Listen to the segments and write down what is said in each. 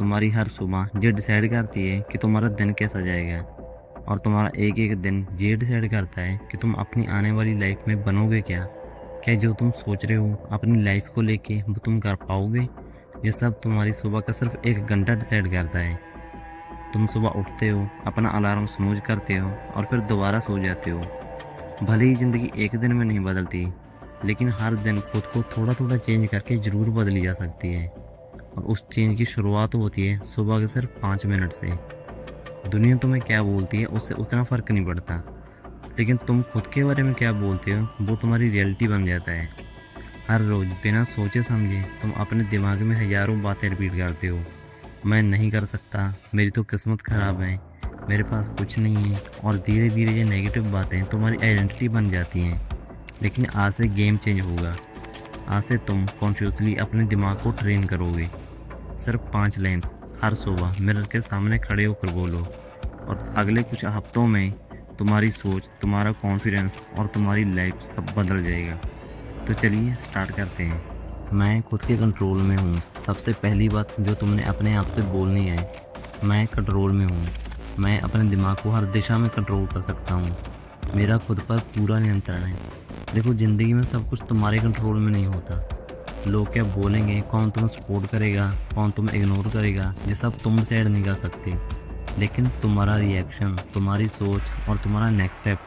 तुम्हारी हर सुबह ये डिसाइड करती है कि तुम्हारा दिन कैसा जाएगा। और तुम्हारा एक एक दिन ये डिसाइड करता है कि तुम अपनी आने वाली लाइफ में बनोगे क्या। क्या जो तुम सोच रहे हो अपनी लाइफ को लेके वो तुम कर पाओगे। ये सब तुम्हारी सुबह का सिर्फ 1 घंटा डिसाइड करता है। तुम सुबह उठते हो, अपना अलार्म स्नूज करते हो और फिर दोबारा सो जाते हो। भले ही ज़िंदगी एक दिन में नहीं बदलती, लेकिन हर दिन खुद को थोड़ा थोड़ा चेंज करके ज़रूर बदली जा सकती है। और उस चेंज की शुरुआत होती है सुबह के सिर्फ 5 मिनट से। दुनिया तुम्हें क्या बोलती है उससे उतना फ़र्क नहीं पड़ता, लेकिन तुम खुद के बारे में क्या बोलते हो वो तुम्हारी रियलिटी बन जाता है। हर रोज़ बिना सोचे समझे तुम अपने दिमाग में हज़ारों बातें रिपीट करते हो। मैं नहीं कर सकता, मेरी तो किस्मत ख़राब है, मेरे पास कुछ नहीं है। और धीरे धीरे ये नेगेटिव बातें तुम्हारी आइडेंटिटी बन जाती हैं। लेकिन आज से गेम चेंज होगा। आज से तुम कॉन्शियसली अपने दिमाग को ट्रेन करोगे। सिर्फ 5 लाइन्स हर सुबह मिरर के सामने खड़े होकर बोलो, और अगले कुछ हफ्तों में तुम्हारी सोच, तुम्हारा कॉन्फिडेंस और तुम्हारी लाइफ सब बदल जाएगा। तो चलिए स्टार्ट करते हैं। मैं खुद के कंट्रोल में हूँ। सबसे पहली बात जो तुमने अपने आप से बोलनी है, मैं कंट्रोल में हूँ। मैं अपने दिमाग को हर दिशा में कंट्रोल कर सकता हूँ। मेरा खुद पर पूरा नियंत्रण है। देखो, ज़िंदगी में सब कुछ तुम्हारे कंट्रोल में नहीं होता। लोग क्या बोलेंगे, कौन तुम्हें सपोर्ट करेगा, कौन तुम्हें इग्नोर करेगा, ये सब तुम डिसाइड नहीं कर सकते। लेकिन तुम्हारा रिएक्शन, तुम्हारी सोच और तुम्हारा नेक्स्ट स्टेप,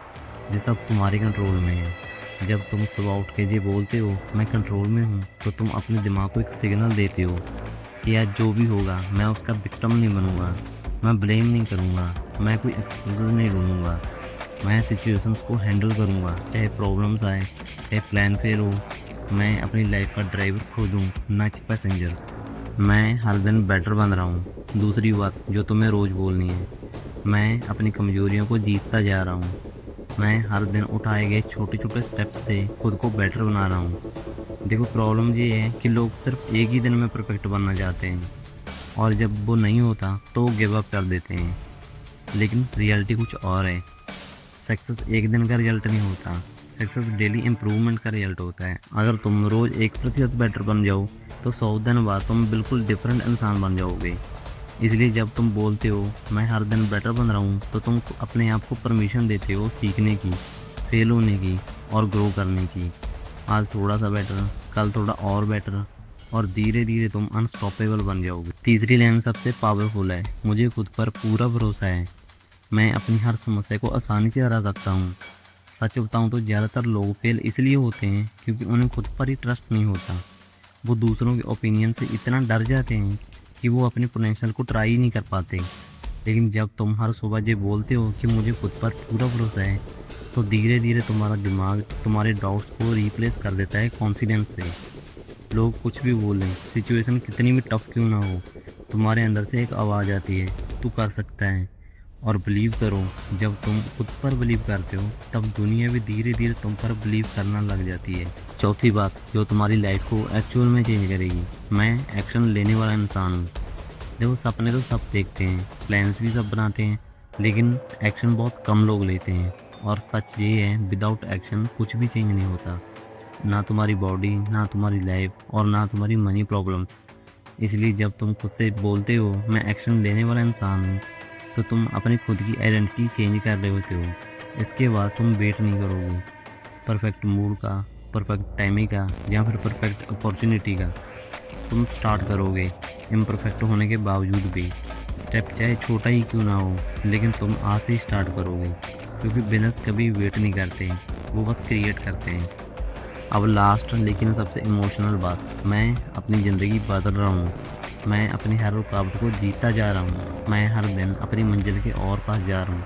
ये सब तुम्हारे कंट्रोल में है। जब तुम सुबह उठ के ये बोलते हो मैं कंट्रोल में हूँ, तो तुम अपने दिमाग को एक सिग्नल देते हो कि यार जो भी होगा मैं उसका विक्टिम नहीं बनूंगा, मैं ब्लेम नहीं करूँगा, मैं कोई एक्सक्यूज़ नहीं ढूंढूंगा। मैं सिचुएशंस को हैंडल करूँगा, चाहे प्रॉब्लम्स आए, चाहे प्लान फेल हो। मैं अपनी लाइफ का ड्राइवर खुद हूँ, ना कि पैसेंजर। मैं हर दिन बेटर बन रहा हूँ। दूसरी बात जो तुम्हें रोज़ बोलनी है, मैं अपनी कमज़ोरियों को जीतता जा रहा हूँ। मैं हर दिन उठाए गए छोटे छोटे स्टेप से खुद को बेटर बना रहा हूँ। देखो, प्रॉब्लम ये है कि लोग सिर्फ एक ही दिन में परफेक्ट बनना चाहते हैं, और जब वो नहीं होता तो वो गिव अप कर देते हैं। लेकिन रियलिटी कुछ और है। सक्सेस एक दिन का रिजल्ट नहीं होता, सक्सेस डेली इम्प्रूवमेंट का रिजल्ट होता है। अगर तुम रोज़ 1% बेटर बन जाओ, तो 100 दिन बाद तुम बिल्कुल डिफरेंट इंसान बन जाओगे। इसलिए जब तुम बोलते हो मैं हर दिन बेटर बन रहा हूँ, तो तुम अपने आप को परमिशन देते हो सीखने की, फेल होने की और ग्रो करने की। आज थोड़ा सा बेटर, कल थोड़ा और बेटर, और धीरे धीरे तुम अनस्टॉपेबल बन जाओगे। तीसरी लाइन सबसे पावरफुल है, मुझे खुद पर पूरा भरोसा है। मैं अपनी हर समस्या को आसानी से हरा सकता हूँ। सच बताऊँ तो ज़्यादातर लोग फेल इसलिए होते हैं क्योंकि उन्हें खुद पर ही ट्रस्ट नहीं होता। वो दूसरों के ओपिनियन से इतना डर जाते हैं कि वो अपने पोटेंशियल को ट्राई ही नहीं कर पाते। लेकिन जब तुम हर सुबह ये बोलते हो कि मुझे खुद पर पूरा भरोसा है, तो धीरे धीरे तुम्हारा दिमाग तुम्हारे डाउट्स को रिप्लेस कर देता है कॉन्फिडेंस से। लोग कुछ भी बोलें, सिचुएशन कितनी भी टफ क्यों ना हो, तुम्हारे अंदर से एक आवाज़ आती है, तू कर सकता है। और बिलीव करो, जब तुम खुद पर बिलीव करते हो तब दुनिया भी धीरे धीरे तुम पर बिलीव करना लग जाती है। चौथी बात जो तुम्हारी लाइफ को एक्चुअल में चेंज करेगी, मैं एक्शन लेने वाला इंसान हूँ। देखो, सपने तो सब देखते हैं, प्लान्स भी सब बनाते हैं, लेकिन एक्शन बहुत कम लोग लेते हैं। और सच ये है, विदाउट एक्शन कुछ भी चेंज नहीं होता, ना तुम्हारी बॉडी, ना तुम्हारी लाइफ और ना तुम्हारी मनी प्रॉब्लम्स। इसलिए जब तुम खुद से बोलते हो मैं एक्शन लेने वाला इंसान हूँ, तो तुम अपनी खुद की आइडेंटिटी चेंज कर रहे होते हो। इसके बाद तुम वेट नहीं करोगे परफेक्ट मूड का, परफेक्ट टाइमिंग का या फिर परफेक्ट अपॉर्चुनिटी का। तुम स्टार्ट करोगे इम्परफेक्ट होने के बावजूद भी। स्टेप चाहे छोटा ही क्यों ना हो, लेकिन तुम आज से ही स्टार्ट करोगे, क्योंकि बिजनेस कभी वेट नहीं करते, वो बस क्रिएट करते हैं। अब लास्ट लेकिन सबसे इमोशनल बात, मैं अपनी ज़िंदगी बदल रहा हूँ। मैं अपनी हर रुकावट को जीतता जा रहा हूँ। मैं हर दिन अपनी मंजिल के और पास जा रहा हूँ।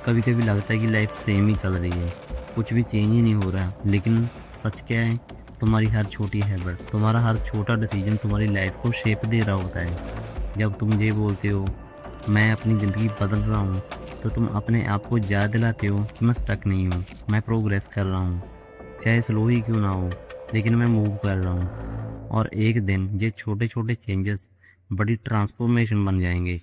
कभी कभी लगता है कि लाइफ सेम ही चल रही है, कुछ भी चेंज ही नहीं हो रहा, लेकिन सच क्या है, तुम्हारी हर छोटी हैबिट, तुम्हारा हर छोटा डिसीजन तुम्हारी लाइफ को शेप दे रहा होता है। जब तुम ये बोलते हो मैं अपनी ज़िंदगी बदल रहा हूँ, तो तुम अपने आप को याद दिलाते हो कि मैं स्टक नहीं हूँ, मैं प्रोग्रेस कर रहा हूँ। चाहे स्लो ही क्यों ना हो, लेकिन मैं मूव कर रहा हूँ। और एक दिन ये छोटे छोटे चेंजेस बड़ी ट्रांसफॉर्मेशन बन जाएंगे।